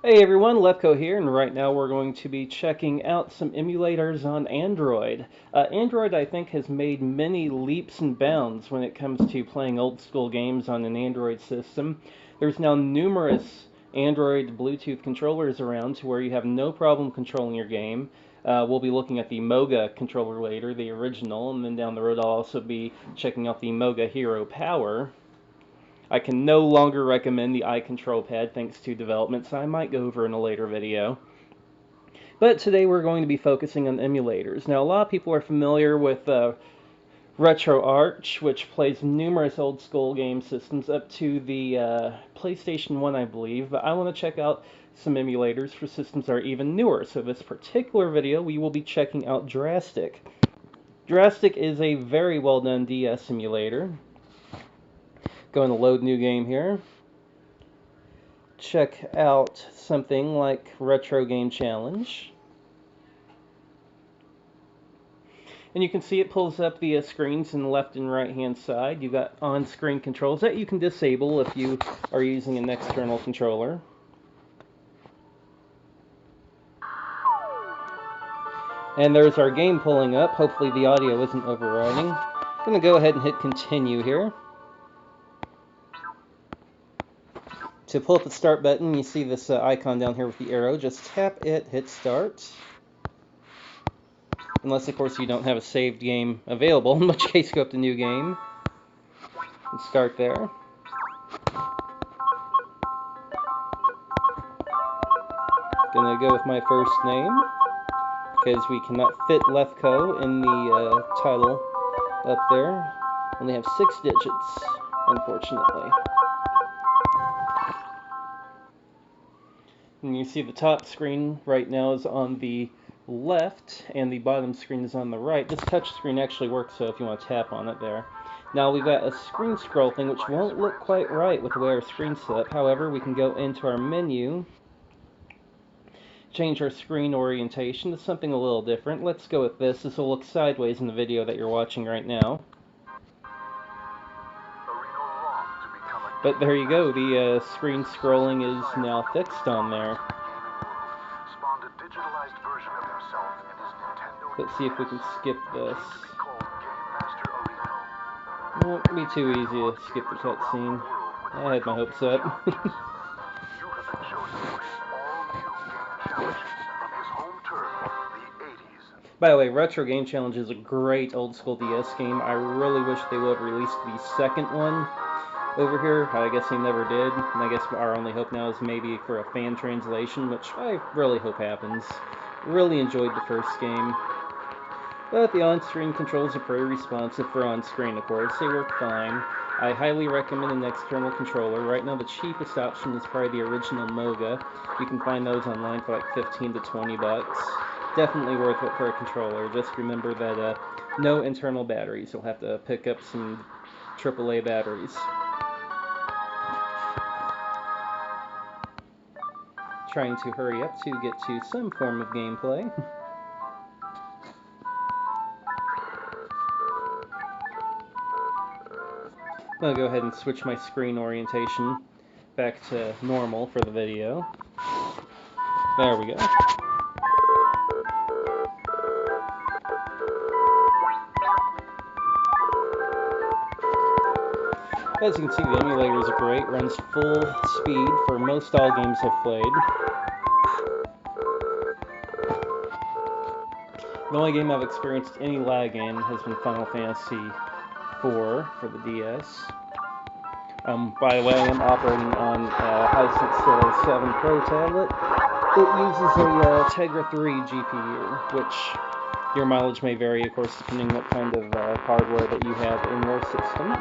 Hey everyone, Lefko here, and right now we're going to be checking out some emulators on Android. Android, I think, has made many leaps and bounds when it comes to playing old school games on an Android system. There's now numerous Android Bluetooth controllers around to where you have no problem controlling your game. We'll be looking at the Moga controller later, the original, and then down the road I'll also be checking out the Moga Hero Power. I can no longer recommend the iControl pad thanks to developments I might go over in a later video. But today we're going to be focusing on emulators. Now, a lot of people are familiar with RetroArch, which plays numerous old school game systems up to the PlayStation 1, I believe. But I want to check out some emulators for systems that are even newer. So this particular video, we will be checking out DraStic. DraStic is a very well done DS emulator. Going to load new game here. Check out something like Retro Game Challenge. And you can see it pulls up the screens in the left and right hand side. You've got on-screen controls that you can disable if you are using an external controller. And there's our game pulling up. Hopefully the audio isn't overriding. I'm going to go ahead and hit continue here. To pull up the start button, you see this icon down here with the arrow. Just tap it, hit start. Unless, of course, you don't have a saved game available, in which case go up to New Game and start there. Gonna go with my first name, because we cannot fit Lefko in the title up there. Only have 6 digits, unfortunately. And you see the top screen right now is on the left, and the bottom screen is on the right. This touch screen actually works, so if you want to tap on it there. Now we've got a screen scroll thing, which won't look quite right with the way our screen's set up. However, we can go into our menu, change our screen orientation to something a little different. Let's go with this. This will look sideways in the video that you're watching right now. But there you go, the screen scrolling is now fixed on there. Let's see if we can skip this. It won't be too easy to skip the cutscene. I had my hopes up. By the way, Retro Game Challenge is a great old school DS game. I really wish they would have released the second one over here. I guess they never did. And I guess our only hope now is maybe for a fan translation, which I really hope happens. Really enjoyed the first game. But the on-screen controls are pretty responsive for on-screen, of course. They work fine. I highly recommend an external controller. Right now, the cheapest option is probably the original Moga. You can find those online for like 15 to 20 bucks. Definitely worth it for a controller. Just remember that no internal batteries. You'll have to pick up some AAA batteries. Trying to hurry up to get to some form of gameplay. I'm going to go ahead and switch my screen orientation back to normal for the video. There we go. As you can see, the emulator is great, runs full speed for most all games I've played. The only game I've experienced any lag in has been Final Fantasy IV for the DS. By the way, I am operating on i6 7 Pro tablet. It uses a Tegra 3 GPU, which your mileage may vary, of course, depending what kind of hardware that you have in your system.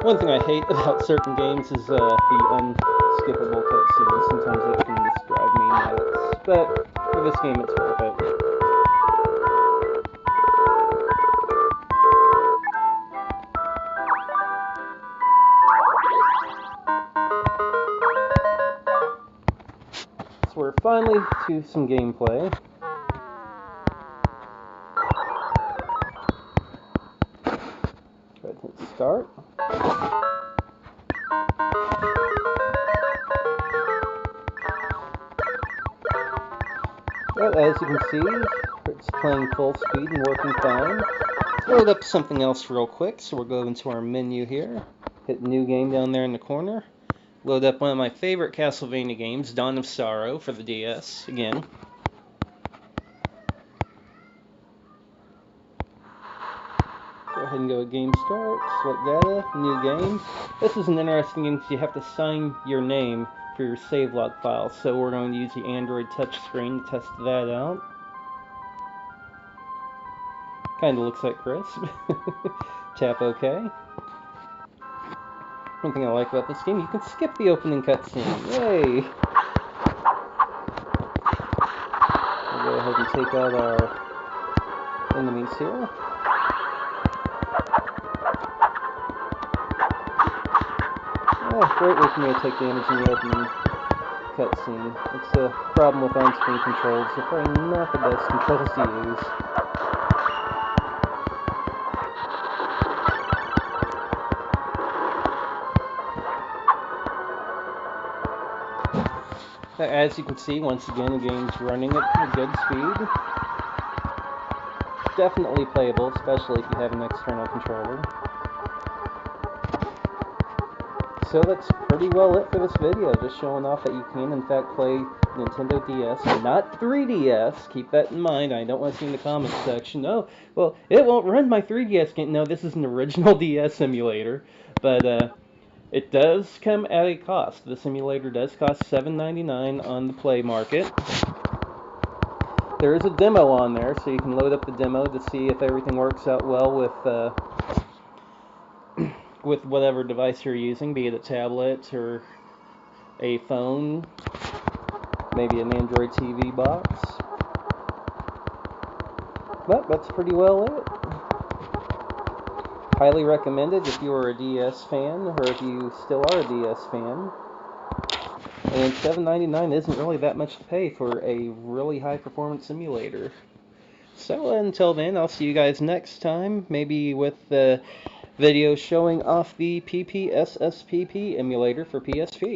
One thing I hate about certain games is the unskippable cutscenes. Sometimes it can just drive me nuts, but for this game it's worth it. So we're finally to some gameplay. start. But as you can see, it's playing full speed and working fine. Let's load up something else real quick. So we'll go into our menu here, hit new game down there in the corner, load up one of my favorite Castlevania games, Dawn of Sorrow for the DS again. Go ahead and go to Game Start, select Data, New Game. This is an interesting game because you have to sign your name for your save log file. So we're going to use the Android touchscreen to test that out. Kind of looks like Chris. Tap OK. One thing I like about this game, you can skip the opening cutscene. Yay! We'll go ahead and take out our enemies here. Great way for me to take damage in the opening cutscene. It's a problem with on-screen controls. They're probably not the best controls to use. As you can see, once again, the game's running at a good speed. Definitely playable, especially if you have an external controller. So that's pretty well it for this video, just showing off that you can in fact play Nintendo DS, not 3DS, keep that in mind. I don't want to see in the comments section, oh, well, it won't run my 3DS game. No, this is an original DS emulator, but it does come at a cost. This emulator does cost $7.99 on the Play Market. There is a demo on there, so you can load up the demo to see if everything works out well with whatever device you're using, be it a tablet or a phone, maybe an Android TV box. But that's pretty well it. Highly recommended if you are a DS fan, or if you still are a DS fan. And $7.99 isn't really that much to pay for a really high performance simulator. So until then, I'll see you guys next time, maybe with the video showing off the PPSSPP emulator for PSP.